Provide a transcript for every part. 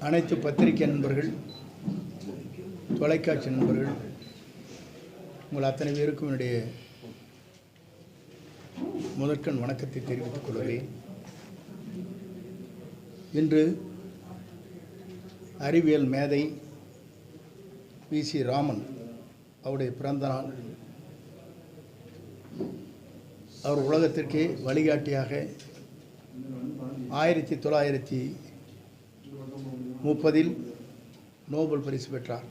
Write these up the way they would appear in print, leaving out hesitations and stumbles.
அனைத்து பத்திரிகை நண்பர்கள், தொலைக்காட்சி நண்பர்கள், உங்கள் அத்தனை பேருக்கும் என்னுடைய முதற்கண் வணக்கத்தை தெரிவித்துக் கொள்கிறேன். இன்று அறிவியல் மேதை வி.சி. ராமன் அவருடைய பிறந்த நாள். அவர் உலகத்திற்கே வழிகாட்டியாக 1930 நோபல் பரிசு பெற்றார்.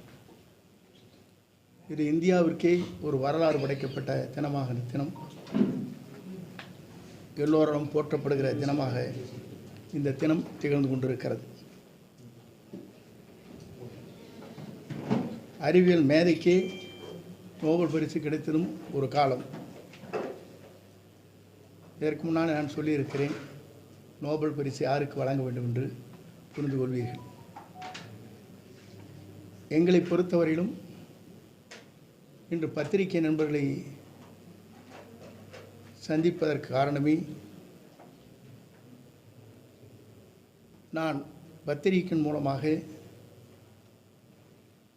இது இந்தியாவிற்கே ஒரு வரலாறு படைக்கப்பட்ட தினமாக தினம், எல்லோரும் போற்றப்படுகிற தினமாக இந்த தினம் திகழ்ந்து கொண்டிருக்கிறது. அறிவியல் மேதைக்கே நோபல் பரிசு கிடைத்ததும் ஒரு காலம். இதற்கு முன்னால் நான் சொல்லியிருக்கிறேன், நோபல் பரிசு யாருக்கு வழங்க வேண்டும் என்று புரிந்து கொள்வீர்கள். எங்களை பொறுத்தவரையிலும் இன்று பத்திரிகை நண்பர்களை சந்திப்பதற்கு காரணமே, நான் பத்திரிகையின் மூலமாக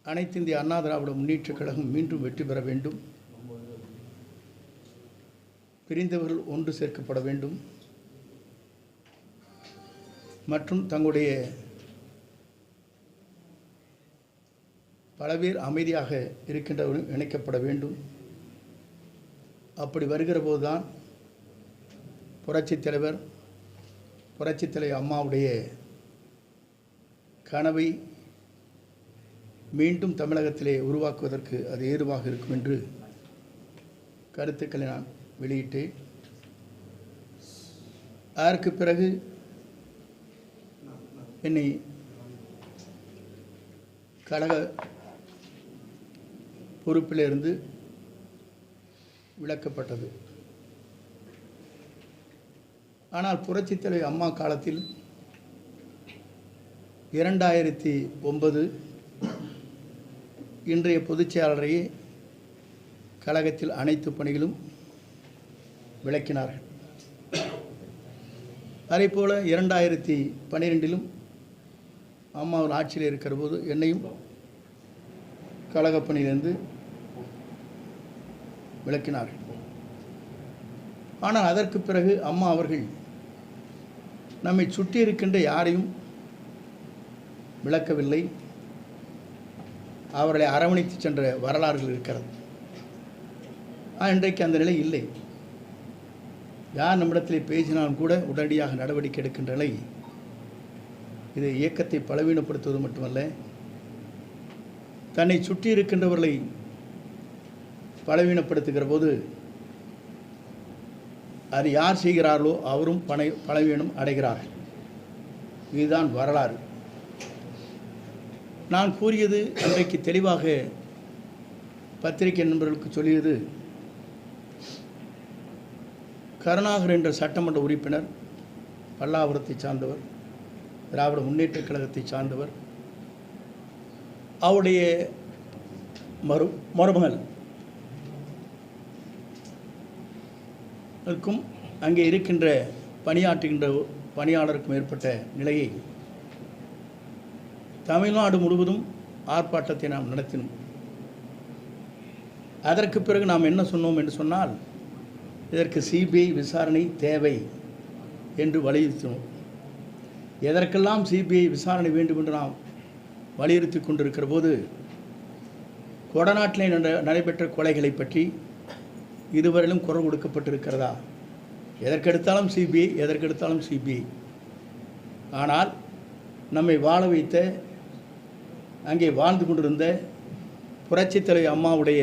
அனைத்து இந்திய அண்ணா திராவிட முன்னேற்றக் கழகம் மீண்டும் வெற்றி பெற வேண்டும், பிரிந்தவர்கள் ஒன்று சேர்க்கப்பட வேண்டும் மற்றும் தங்களுடைய பல பேர் அமைதியாக இருக்கின்றவர்கள் இணைக்கப்பட வேண்டும். அப்படி வருகிற போதுதான் புரட்சித் தலைவர் அம்மாவுடைய கனவை மீண்டும் தமிழகத்திலே உருவாக்குவதற்கு அது ஏதுவாக இருக்கும் என்று கருத்துக்களை நான் வெளியிட்டேன். அதற்கு பிறகு என்னை கழக பொறுப்பிலிருந்து விலக்கப்பட்டது. ஆனால் புரட்சித் தலைவர் அம்மா காலத்தில் 2009 இன்றைய பொதுச் செயலாளரையே கழகத்தில் அனைத்து பணிகளும் விளக்கினார்கள். அதேபோல் 2012 அம்மா ஒரு ஆட்சியில் இருக்கிற போது என்னையும் கழகப் பணியிலிருந்து விளக்கினார்கள். ஆனால் அதற்கு பிறகு அம்மா அவர்கள் நம்மை சுற்றி இருக்கின்ற யாரையும் விளக்கவில்லை, அவர்களை அரவணைத்து சென்ற வரலாறுகள் இருக்கிறது. இன்றைக்கு அந்த நிலை இல்லை. யார் நம்மிடத்தில் பேசினாலும் கூட உடனடியாக நடவடிக்கை எடுக்கின்ற நிலை. இது இயக்கத்தை பலவீனப்படுத்துவது மட்டுமல்ல, தன்னை சுற்றி இருக்கின்றவர்களை பலவீனப்படுத்துகிற போது அது யார் செய்கிறார்களோ அவரும் பலவீனம் அடைகிறார்கள். இதுதான் வரலாறு. நான் கூறியது அன்றைக்கு தெளிவாக பத்திரிகை நண்பர்களுக்கு சொல்லியது, கருணாகர் என்ற சட்டமன்ற உறுப்பினர், பல்லாவரத்தை சார்ந்தவர், திராவிட முன்னேற்றக் கழகத்தை சார்ந்தவர், அவருடைய மருமகள் அங்கே இருக்கின்ற பணியாற்றுகின்ற பணியாளருக்கும் ஏற்பட்ட நிலையை தமிழ்நாடு முழுவதும் ஆர்ப்பாட்டத்தை நாம் நடத்தினோம். அதற்கு பிறகு நாம் என்ன சொன்னோம் என்று சொன்னால், இதற்கு சிபிஐ விசாரணை தேவை என்று வலியுறுத்தினோம். எதற்கெல்லாம் சிபிஐ விசாரணை வேண்டும் என்று நாம் வலியுறுத்தி கொண்டிருக்கிற போது, கொடநாட்டிலே நடைபெற்ற கொலைகளை பற்றி இதுவரையிலும் குரல் கொடுக்கப்பட்டிருக்கிறதா? எதற்கெடுத்தாலும் சிபிஐ. ஆனால் நம்மை வாழ வைத்த, அங்கே வாழ்ந்து கொண்டிருந்த புரட்சித் தலைவர் அம்மாவுடைய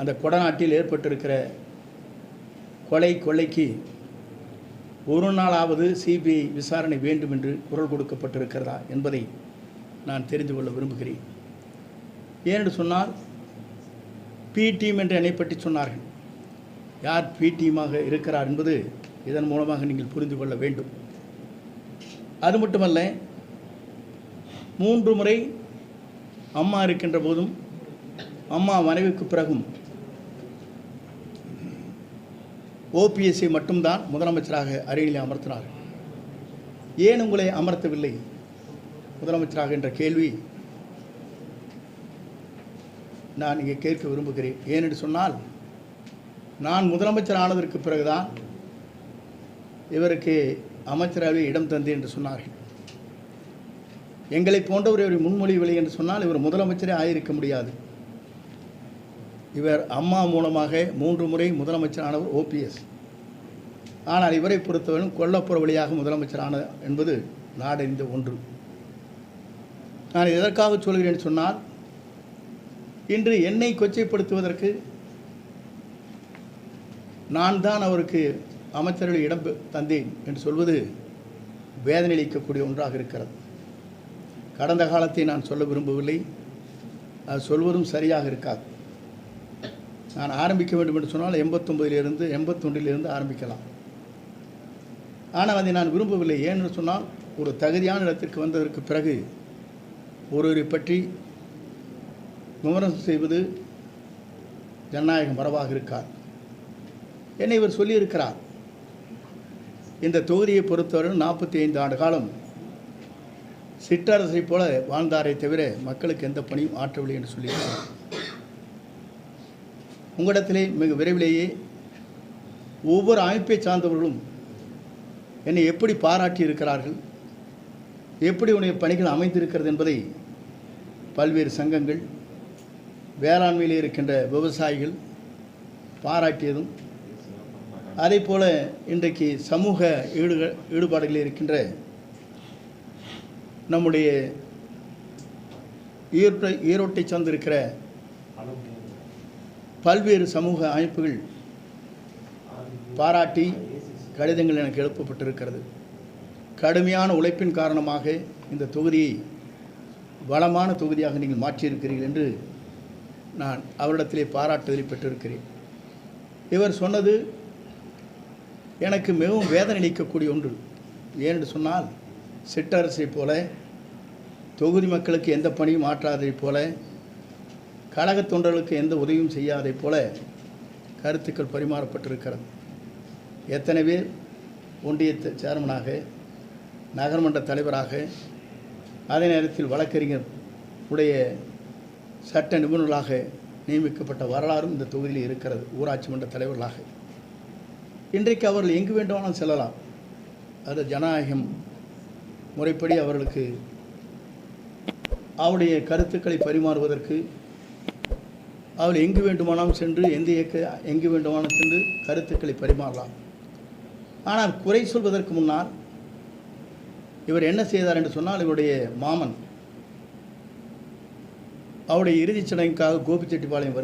அந்த கொடநாட்டில் ஏற்பட்டிருக்கிற கொள்ளைக்கு ஒரு நாளாவது சிபிஐ விசாரணை வேண்டும் என்று குரல் கொடுக்கப்பட்டிருக்கிறதா என்பதை நான் தெரிந்து கொள்ள விரும்புகிறேன். ஏனென்று சொன்னால், பி டீம் என்று என்னை பற்றி சொன்னார்கள். யார் பி டீமாக இருக்கிறார் என்பது இதன் மூலமாக நீங்கள் புரிந்து கொள்ள வேண்டும். அது மட்டுமல்ல, 3 முறை அம்மா இருக்கின்ற போதும், அம்மா மனைவிக்கு பிறகும் ஓபிஎஸ்ஐ மட்டும்தான் முதலமைச்சராக அரியணையில் அமர்த்தினார். ஏன் உங்களை அமர்த்தவில்லை? முதலமைச்சராக என்ற கேள்வி நான் இங்கே கேட்க விரும்புகிறேன். ஏனென்று சொன்னால், நான் முதலமைச்சர் ஆனதற்கு பிறகுதான் இவருக்கு அமைச்சரவை இடம் தந்தேன் என்று சொன்னார்கள். எங்களை போன்றவர் இவர் முன்மொழிவில்லை என்று சொன்னால் இவர் முதலமைச்சரே ஆயிருக்க முடியாது. இவர் அம்மா மூலமாக 3 முறை முதலமைச்சரானவர் OPS. ஆனால் இவரை பொறுத்தவரையும் கொல்லப்புற வழியாக முதலமைச்சரான என்பது நாடறிந்த ஒன்று. நான் எதற்காக சொல்கிறேன் சொன்னால், இன்று என்னை கொச்சைப்படுத்துவதற்கு நான் தான் அவருக்கு அமைச்சரவை இடம் தந்தேன் என்று சொல்வது வேதனை அளிக்கக்கூடிய ஒன்றாக இருக்கிறது. கடந்த காலத்தை நான் சொல்ல விரும்பவில்லை, அது சொல்வதும் சரியாக இருக்காது. நான் ஆரம்பிக்க வேண்டும் என்று சொன்னால் 89 81 ஆரம்பிக்கலாம். ஆனால் அதை நான் விரும்பவில்லை. ஏன்னு சொன்னால், ஒரு தகுதியான இடத்திற்கு வந்ததற்கு பிறகு ஒருவரை பற்றி விமர்சனம் செய்வது ஜனநாயகம் மரபாக இருக்கார். என்னை இவர் சொல்லியிருக்கிறார், இந்த தொகுதியை பொறுத்தவரை 45 ஆண்டு காலம் சிற்றரசை போல வாழ்ந்தாரை தவிர மக்களுக்கு எந்த பணியும் ஆற்றவில்லை என்று சொல்லியிருக்கிறார். உங்களிடத்திலே மிக விரைவிலேயே ஒவ்வொரு அமைப்பை சார்ந்தவர்களும் என்னை எப்படி பாராட்டி இருக்கிறார்கள், எப்படி உடைய பணிகள் அமைந்திருக்கிறது என்பதை பல்வேறு சங்கங்கள், வேளாண்மையில் இருக்கின்ற விவசாயிகள் பாராட்டியதும், அதே போல இன்றைக்கு சமூக ஈடுபாடுகளில் இருக்கின்ற நம்முடைய ஈரோட்டை சார்ந்திருக்கிற பல்வேறு சமூக அமைப்புகள் பாராட்டி கடிதங்கள் எனக்கு எழுப்பப்பட்டிருக்கிறது. கடுமையான உழைப்பின் காரணமாக இந்த தொகுதியை வளமான தொகுதியாக நீங்கள் மாற்றியிருக்கிறீர்கள் என்று நான் அவரிடத்திலே பாராட்டுதலை பெற்றிருக்கிறேன். இவர் சொன்னது எனக்கு மிகவும் வேதனை அளிக்கக்கூடிய ஒன்று. ஏனென்று சொன்னால், சிற்றரசை போல தொகுதி மக்களுக்கு எந்த பணியும் ஆற்றாதைப் போல, கழக தொண்டர்களுக்கு எந்த உதவியும் செய்யாதைப் போல கருத்துக்கள் பரிமாறப்பட்டிருக்கிறது. எத்தனை பேர் ஒன்றிய சேர்மனாக, நகர்மன்ற தலைவராக, அதே நேரத்தில் வழக்கறிஞர் உடைய சட்ட நிபுணர்களாக நியமிக்கப்பட்ட வரலாறும் இந்த தொகுதியில் இருக்கிறது. ஊராட்சி மன்ற தலைவர்களாக இன்றைக்கு அவர்கள் எங்கு வேண்டுமானாலும் செல்லலாம். அது ஜனநாயகம் முறைப்படி அவர்களுக்கு அவருடைய கருத்துக்களை பரிமாறுவதற்கு அவர்கள் எங்கு வேண்டுமானாலும் சென்று எங்கு வேண்டுமானாலும் சென்று கருத்துக்களை பரிமாறலாம். ஆனால் குறை சொல்வதற்கு முன்னால் இவர் என்ன செய்தார் என்று சொன்னால், இவருடைய மாமன் அவருடைய இறுதிச் சடங்குக்காக கோபிச்செட்டிப்பாளையம்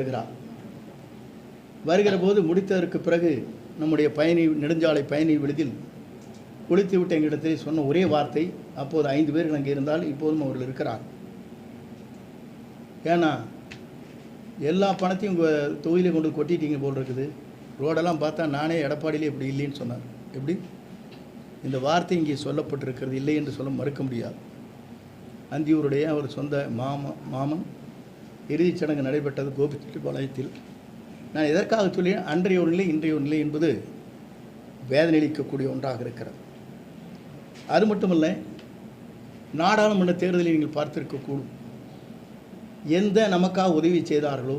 வருகிற போது முடித்ததற்கு பிறகு நம்முடைய நெடுஞ்சாலை பயணி விடுதியில் குளித்துவிட்டு எங்களிடத்தில் சொன்ன ஒரே வார்த்தை, அப்போது 5 பேர்கள் அங்கே இருந்தால் இப்போதும் அவர்கள் இருக்கிறார். ஏன்னா எல்லா பணத்தையும் உங்கள் தொகுதியிலே கொண்டு கொட்டிட்டீங்க போல் இருக்குது, ரோடெல்லாம் பார்த்தா நானே எடப்பாடியிலே இப்படி இல்லைன்னு சொன்னார். எப்படி இந்த வார்த்தை இங்கே சொல்லப்பட்டிருக்கிறது இல்லை என்று சொல்ல மறுக்க முடியாது. அந்தியூருடைய அவர் சொந்த மாமன் இறுதிச் சடங்கு நடைபெற்றது கோபிச்செட்டிப்பாளையத்தில். நான் எதற்காக சொல்லி, அன்றைய ஒரு நிலை இன்றைய ஒரு நிலை என்பது வேதனை அளிக்கக்கூடிய ஒன்றாக இருக்கிறது. அது மட்டுமல்ல, நாடாளுமன்ற தேர்தலை நீங்கள் பார்த்திருக்கக்கூடும். எந்த நமக்காக உதவி செய்தார்களோ,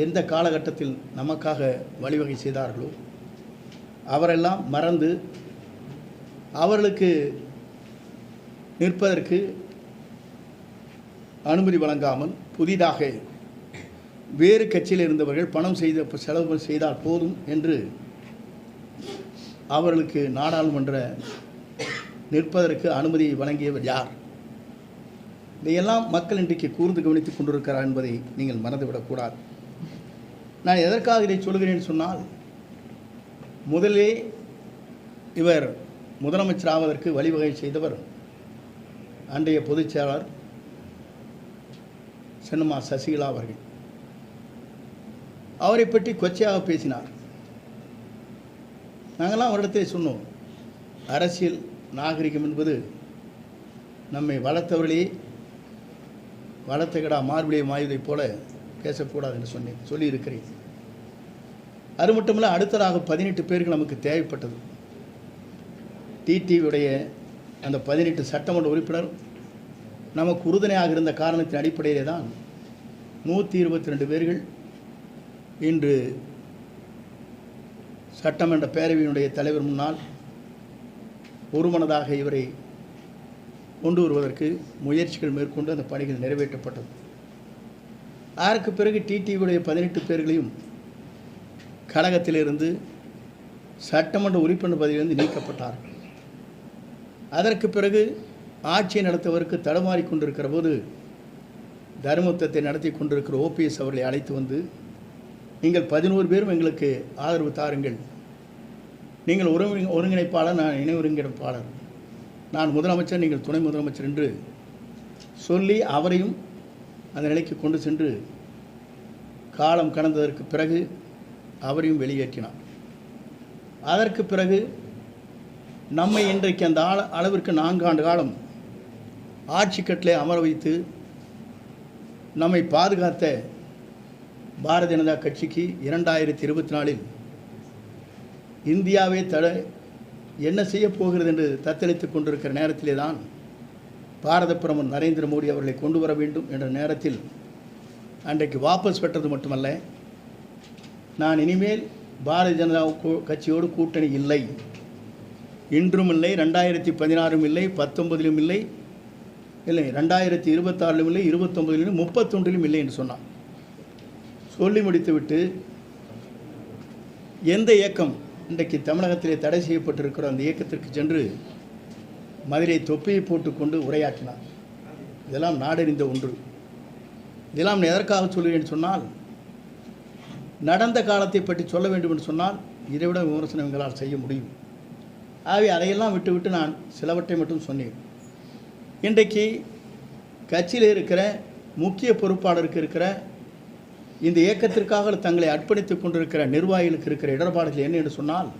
எந்த காலகட்டத்தில் நமக்காக வழிவகை செய்தார்களோ அவரெல்லாம் மறந்து அவர்களுக்கு நிற்பதற்கு அனுமதி வழங்காமல் புதிதாக வேறு கட்சியில் இருந்தவர்கள் பணம் செலவு செய்தால் போதும் என்று அவர்களுக்கு நாடாளுமன்ற நிற்பதற்கு அனுமதியை வழங்கியவர் யார்? இதையெல்லாம் மக்கள் இன்றைக்கு கூர்ந்து கவனித்துக் கொண்டிருக்கிறார் என்பதை நீங்கள் மறந்துவிடக்கூடாது. நான் எதற்காக இதை சொல்கிறேன் சொன்னால், முதலே இவர் முதலமைச்சராவதற்கு வழிவகை செய்தவர் அன்றைய பொதுச் செயலாளர் சென்னம்மா சசிகலா அவர்கள். அவரை பற்றி கொச்சையாக பேசினார். நாங்கள்லாம் அவரிடத்தை சொன்னோம், அரசியல் நாகரிகம் என்பது நம்மை வளர்த்தவர்களே வளர்த்த கடா மார்பிலே மாயுதைப் போல பேசக்கூடாது என்று சொல்லியிருக்கிறேன். அது மட்டுமல்ல, அடுத்ததாக 18 பேர்கள் நமக்கு தேவைப்பட்டது. டிடிவியுடைய அந்த 18 சட்டமன்ற உறுப்பினர் நமக்கு உறுதுணையாக இருந்த காரணத்தின் அடிப்படையிலே தான் 122 பேர்கள் இன்று சட்டமன்ற பேரவையினுடைய தலைவர் முன்னால் ஒருமனதாக இவரை கொண்டு வருவதற்கு முயற்சிகள் மேற்கொண்டு அந்த பணிகள் நிறைவேற்றப்பட்டது. அதற்கு பிறகு டிடிவியுடைய 18 பேர்களையும் கழகத்திலிருந்து சட்டமன்ற உறுப்பினர் பதவியிலிருந்து நீக்கப்பட்டார்கள். அதற்கு பிறகு ஆட்சியை நடத்துவதற்கு தடுமாறி கொண்டிருக்கிற போது தர்மயுத்தத்தை நடத்தி கொண்டிருக்கிற ஓபிஎஸ் அவர்களை அழைத்து வந்து, நீங்கள் 11 பேரும் எங்களுக்கு ஆதரவு தாருங்கள், நீங்கள் ஒருங்கிணைப்பாளர், நான் இணை ஒருங்கிணைப்பாளர், நான் முதலமைச்சர், நீங்கள் துணை முதலமைச்சர் என்று சொல்லி அவரையும் அந்த நிலைக்கு கொண்டு சென்று காலம் கடந்ததற்கு பிறகு அவரையும் வெளியேற்றினார். அதற்கு பிறகு நம்மை இன்றைக்கு அந்த அளவிற்கு 4 ஆண்டு காலம் ஆட்சி கட்டிலே அமர வைத்து நம்மை பாதுகாத்த பாரதிய ஜனதா கட்சிக்கு 2024 இந்தியாவே என்ன செய்ய போகிறது என்று தத்தளித்துக் கொண்டிருக்கிற நேரத்திலே தான் பாரத பிரதமர் நரேந்திர மோடி அவர்களை கொண்டு வர வேண்டும் என்ற நேரத்தில் அன்றைக்கு வாபஸ் பெற்றது மட்டுமல்ல, நான் இனிமேல் பாரதிய ஜனதா கட்சியோடு கூட்டணி இல்லை, இன்றும் இல்லை, 2016 இல்லை, 19 இல்லை, 2026 இல்லை, 29 இல்லை, 31 இல்லை என்று சொன்னான். சொல்லி முடித்துவிட்டு எந்த இயக்கம் இன்றைக்கு தமிழகத்திலே தடை செய்யப்பட்டிருக்கிற அந்த இயக்கத்திற்கு சென்று மதுரை தொப்பியை போட்டுக்கொண்டு உரையாற்றினார். இதெல்லாம் நாடறிந்த ஒன்று. இதெல்லாம் எதற்காக சொல்கிறேன் சொன்னால், நடந்த காலத்தை பற்றி சொல்ல வேண்டும் என்று சொன்னால் இதைவிட விமர்சனம் எங்களால் செய்ய முடியும். ஆகவே அதையெல்லாம் விட்டுவிட்டு நான் சிலவற்றை மட்டும் சொன்னேன். இன்றைக்கு கட்சியில் இருக்கிற முக்கிய பொறுப்பாளருக்கு இருக்கிற இந்த இயக்கத்திற்காக தங்களை அர்ப்பணித்துக் கொண்டிருக்கிற நிர்வாகிகளுக்கு இருக்கிற இடர்பாடுகள் என்ன என்று சொன்னால்,